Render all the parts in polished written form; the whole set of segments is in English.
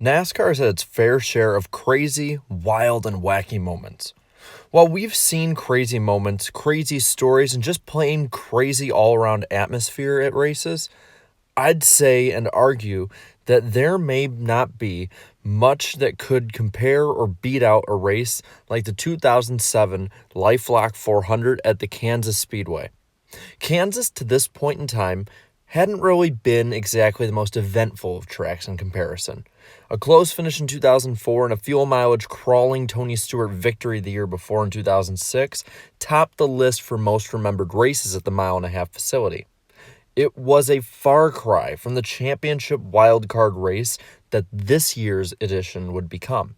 NASCAR has had its fair share of crazy, wild, and wacky moments. While we've seen crazy moments, crazy stories, and just plain crazy all-around atmosphere at races, I'd say and argue that there may not be much that could compare or beat out a race like the 2007 LifeLock 400 at the Kansas Speedway. Kansas, to this point in time, hadn't really been exactly the most eventful of tracks in comparison. A close finish in 2004 and a fuel mileage crawling Tony Stewart victory the year before in 2006 topped the list for most remembered races at the mile-and-a-half facility. It was a far cry from the championship wildcard race that this year's edition would become.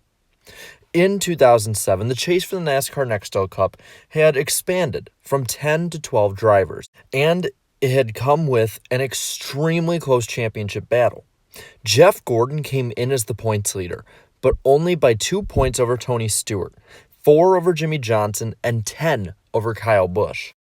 In 2007, the chase for the NASCAR Nextel Cup had expanded from 10 to 12 drivers, and it had come with an extremely close championship battle. Jeff Gordon came in as the points leader, but only by 2 points over Tony Stewart, 4 over Jimmy Johnson, and 10 over Kyle Busch.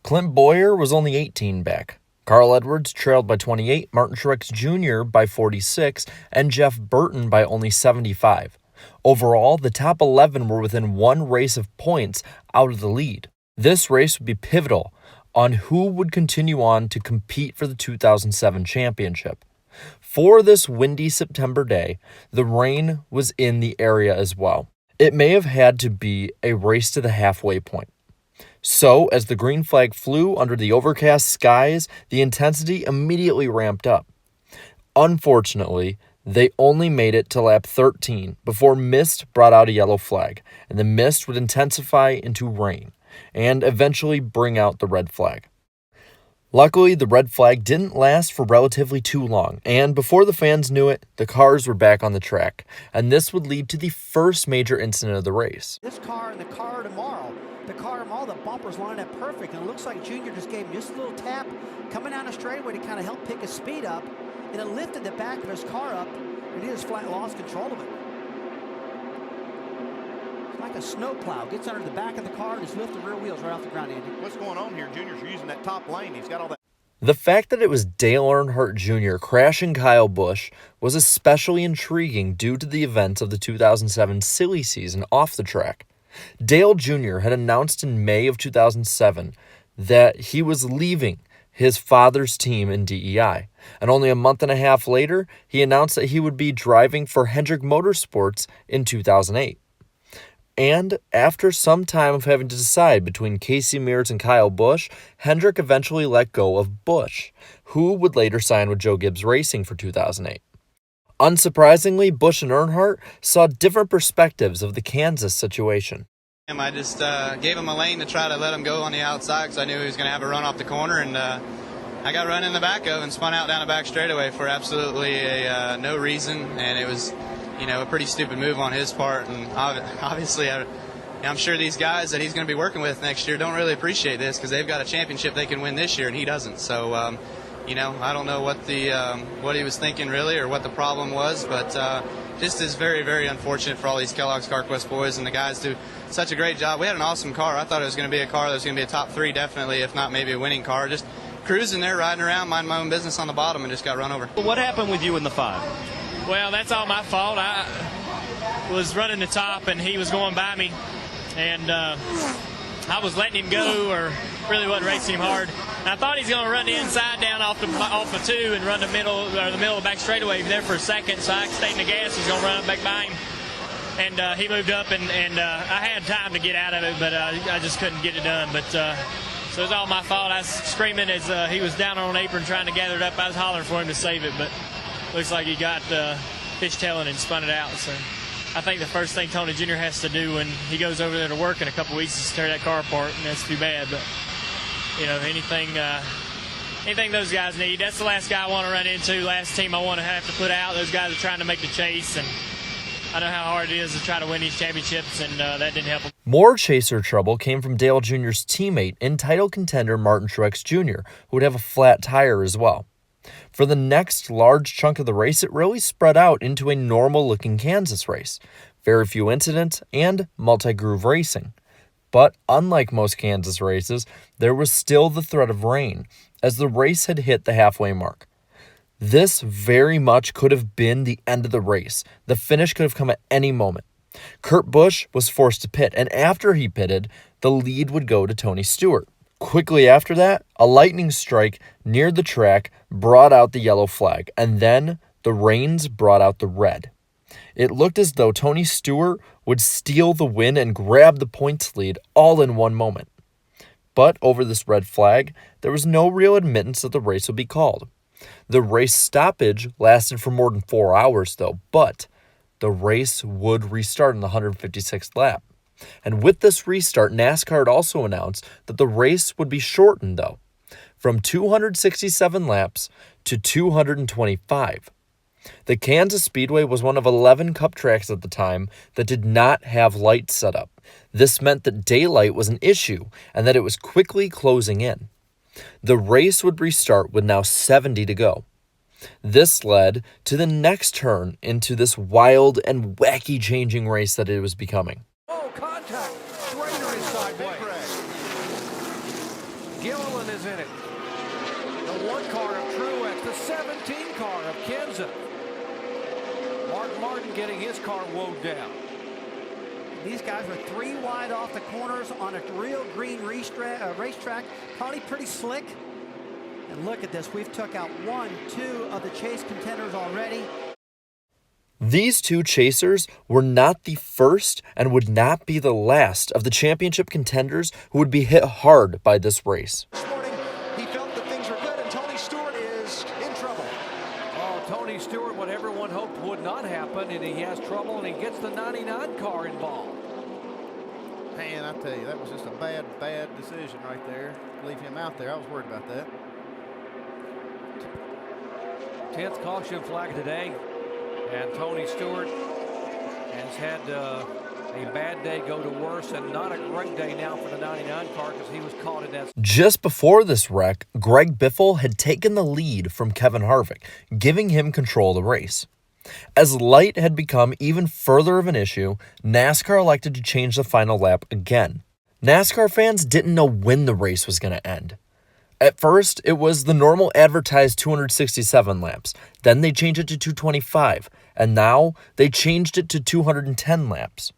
Clint Bowyer was only 18 back. Carl Edwards trailed by 28, Martin Truex Jr. by 46, and Jeff Burton by only 75. Overall, the top 11 were within one race of points out of the lead. This race would be pivotal on who would continue on to compete for the 2007 championship. For this windy September day, the rain was in the area as well. It may have had to be a race to the halfway point. So, as the green flag flew under the overcast skies, the intensity immediately ramped up. Unfortunately, they only made it to lap 13 before mist brought out a yellow flag, and the mist would intensify into rain and eventually bring out the red flag. Luckily, the red flag didn't last for relatively too long, and before the fans knew it, the cars were back on the track, and this would lead to the first major incident of the race. This car and the car tomorrow, the bumpers lined up perfect, and it looks like Junior just gave him just a little tap coming down the straightaway to kind of help pick his speed up, and it lifted the back of his car up, and he just flat lost control of it. It's like a snowplow. Gets under the back of the car and just lifts the rear wheels right off the ground, Andy. What's going on here? Junior's using that top lane. He's got all that. The fact that it was Dale Earnhardt Jr. crashing Kyle Busch was especially intriguing due to the events of the 2007 silly season off the track. Dale Jr. had announced in May of 2007 that he was leaving his father's team in DEI, and only a month and a half later, he announced that he would be driving for Hendrick Motorsports in 2008. And after some time of having to decide between Casey Mears and Kyle Busch, Hendrick eventually let go of Busch, who would later sign with Joe Gibbs Racing for 2008. Unsurprisingly, Busch and Earnhardt saw different perspectives of the Kansas situation. I just gave him a lane to try to let him go on the outside because I knew he was going to have a run off the corner, and I got run in the back of and spun out down the back straightaway for absolutely no reason, and it was, a pretty stupid move on his part. And obviously, I'm sure these guys that he's going to be working with next year don't really appreciate this because they've got a championship they can win this year, and he doesn't. So, I don't know what he was thinking really or what the problem was, but just is very, very unfortunate for all these Kellogg's CarQuest boys, and the guys do such a great job. We had an awesome car. I thought it was going to be a car that was going to be a top 3 definitely, if not maybe a winning car. Just cruising there, riding around, minding my own business on the bottom, and just got run over. What happened with you in the 5? Well, that's all my fault. I was running the top, and he was going by me, and I was letting him go, or really wasn't racing him hard. And I thought he was going to run the inside down off the 2 and run the middle of the back straightaway there for a second, so I stayed in the gas. He's going to run up back by him. And he moved up, and I had time to get out of it, but I just couldn't get it done. But so it was all my fault. I was screaming as he was down on an apron trying to gather it up. I was hollering for him to save it, but looks like he got fishtailing and spun it out. So I think the first thing Tony Jr. has to do when he goes over there to work in a couple weeks is tear that car apart, and that's too bad. But anything those guys need. That's the last guy I want to run into. Last team I want to have to put out. Those guys are trying to make the chase, and I know how hard it is to try to win these championships, and that didn't help him. More chaser trouble came from Dale Jr.'s teammate and title contender Martin Truex Jr., who would have a flat tire as well. For the next large chunk of the race, it really spread out into a normal-looking Kansas race. Very few incidents and multi-groove racing. But unlike most Kansas races, there was still the threat of rain, as the race had hit the halfway mark. This very much could have been the end of the race. The finish could have come at any moment. Kurt Busch was forced to pit, and after he pitted, the lead would go to Tony Stewart. Quickly after that, a lightning strike near the track brought out the yellow flag, and then the rains brought out the red. It looked as though Tony Stewart would steal the win and grab the points lead all in one moment. But over this red flag, there was no real admittance that the race would be called. The race stoppage lasted for more than 4 hours, though, but the race would restart in the 156th lap. And with this restart, NASCAR had also announced that the race would be shortened, though, from 267 laps to 225. The Kansas Speedway was one of 11 Cup tracks at the time that did not have lights set up. This meant that daylight was an issue and that it was quickly closing in. The race would restart with now 70 to go. This led to the next turn into this wild and wacky changing race that it was becoming. Oh, contact. Schrader is sideways. Gilliland is in it. The 1 car of Truex, the 17 car of Kansas. Mark Martin getting his car woed down. These guys were 3 wide off the corners on a real green racetrack. Probably pretty slick. And look at this. We've took out 1, 2 of the chase contenders already. These 2 chasers were not the first and would not be the last of the championship contenders who would be hit hard by this race. This morning, he felt that things are good, and Tony Stewart is in trouble. Oh, Tony Stewart, what everyone hoped would not happen, and he has trouble, and he gets the 99 car involved. Man, I tell you, that was just a bad decision right there. Leave him out there. I was worried about that. 10th caution flag today, and Tony Stewart has had a bad day go to worse, and not a great day now for the 99 car because he was caught in that. Just before this wreck, Greg Biffle had taken the lead from Kevin Harvick, giving him control of the race. As light had become even further of an issue, NASCAR elected to change the final lap again. NASCAR fans didn't know when the race was going to end. At first, it was the normal advertised 267 laps. Then they changed it to 225, and now they changed it to 210 laps.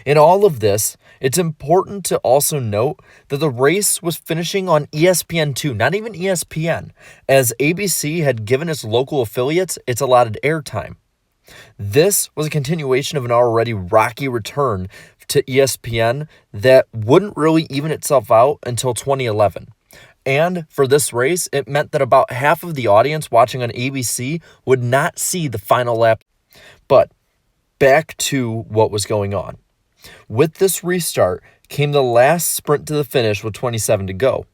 In all of this, it's important to also note that the race was finishing on ESPN2, not even ESPN, as ABC had given its local affiliates its allotted airtime. This was a continuation of an already rocky return to ESPN that wouldn't really even itself out until 2011. And for this race, it meant that about half of the audience watching on ABC would not see the final lap. But back to what was going on. With this restart came the last sprint to the finish with 27 to go.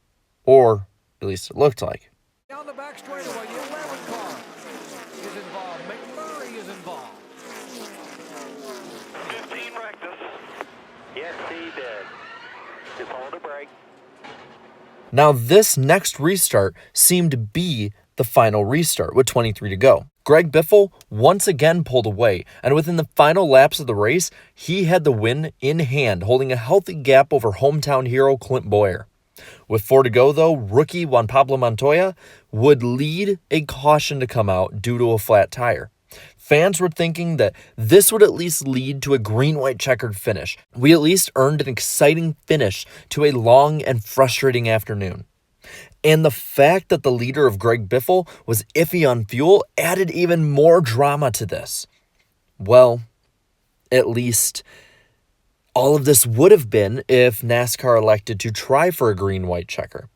Or at least it looked like. Down the back straightaway, the 11 car is involved. McMurray is involved. 15 wrecked us. Yes, he did. Just hold a brake. Now this next restart seemed to be the final restart with 23 to go. Greg Biffle once again pulled away, and within the final laps of the race, he had the win in hand, holding a healthy gap over hometown hero Clint Bowyer. With 4 to go, though, rookie Juan Pablo Montoya would lead a caution to come out due to a flat tire. Fans were thinking that this would at least lead to a green-white checkered finish. We at least earned an exciting finish to a long and frustrating afternoon. And the fact that the leader of Greg Biffle was iffy on fuel added even more drama to this. Well, at least all of this would have been if NASCAR elected to try for a green-white checker.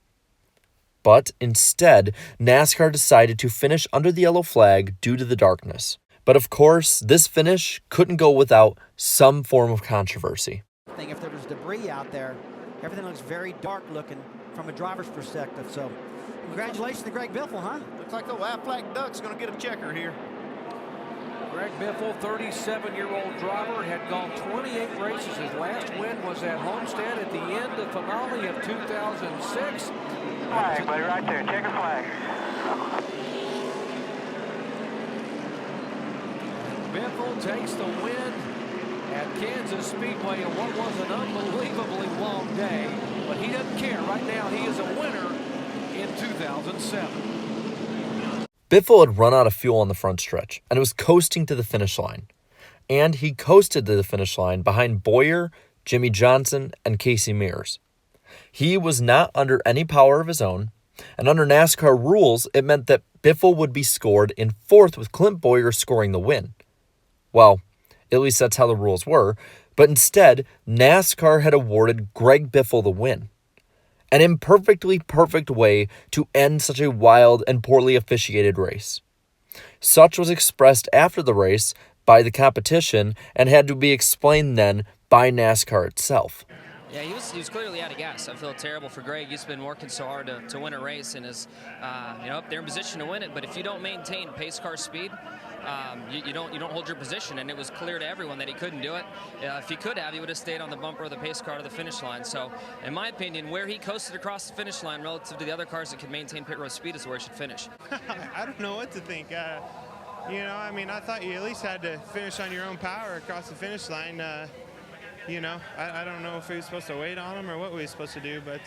But instead, NASCAR decided to finish under the yellow flag due to the darkness. But of course, this finish couldn't go without some form of controversy. If there was debris out there, everything looks very dark looking from a driver's perspective. So congratulations to Greg Biffle, huh? Looks like the Aflac Duck's going to get a checker here. Greg Biffle, 37-year-old driver, had gone 28 races. His last win was at Homestead at the end of finale of 2006. All right, buddy, right there. Checker flag. Biffle takes the win at Kansas Speedway in what was an unbelievably long day, but he doesn't care. Right now, he is a winner in 2007. Biffle had run out of fuel on the front stretch, and it was coasting to the finish line. And he coasted to the finish line behind Boyer, Jimmy Johnson, and Casey Mears. He was not under any power of his own, and under NASCAR rules, it meant that Biffle would be scored in fourth with Clint Boyer scoring the win. Well, at least that's how the rules were, but instead, NASCAR had awarded Greg Biffle the win. An imperfectly perfect way to end such a wild and poorly officiated race. Such was expressed after the race by the competition and had to be explained then by NASCAR itself. Yeah, he was clearly out of gas. I feel terrible for Greg. He's been working so hard to win a race and is up there in position to win it. But if you don't maintain pace car speed, you don't hold your position. And it was clear to everyone that he couldn't do it. If he could have, he would have stayed on the bumper of the pace car to the finish line. So, in my opinion, where he coasted across the finish line relative to the other cars that could maintain pit road speed is where he should finish. I don't know what to think. I thought you at least had to finish on your own power across the finish line. I don't know if we were supposed to wait on him or what we were supposed to do, but,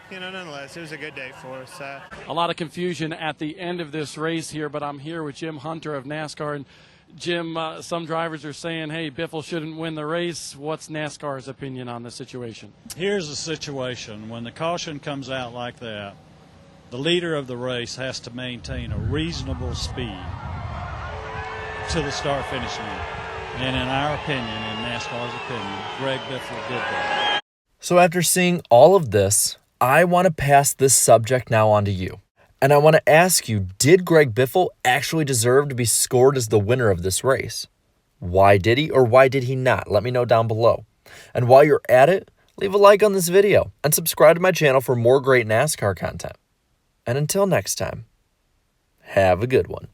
nonetheless, it was a good day for us. A lot of confusion at the end of this race here, but I'm here with Jim Hunter of NASCAR. And Jim, some drivers are saying, hey, Biffle shouldn't win the race. What's NASCAR's opinion on the situation? Here's the situation. When the caution comes out like that, the leader of the race has to maintain a reasonable speed to the start-finish line. And in our opinion, in NASCAR's opinion, Greg Biffle did that. So after seeing all of this, I want to pass this subject now on to you. And I want to ask you, did Greg Biffle actually deserve to be scored as the winner of this race? Why did he or why did he not? Let me know down below. And while you're at it, leave a like on this video and subscribe to my channel for more great NASCAR content. And until next time, have a good one.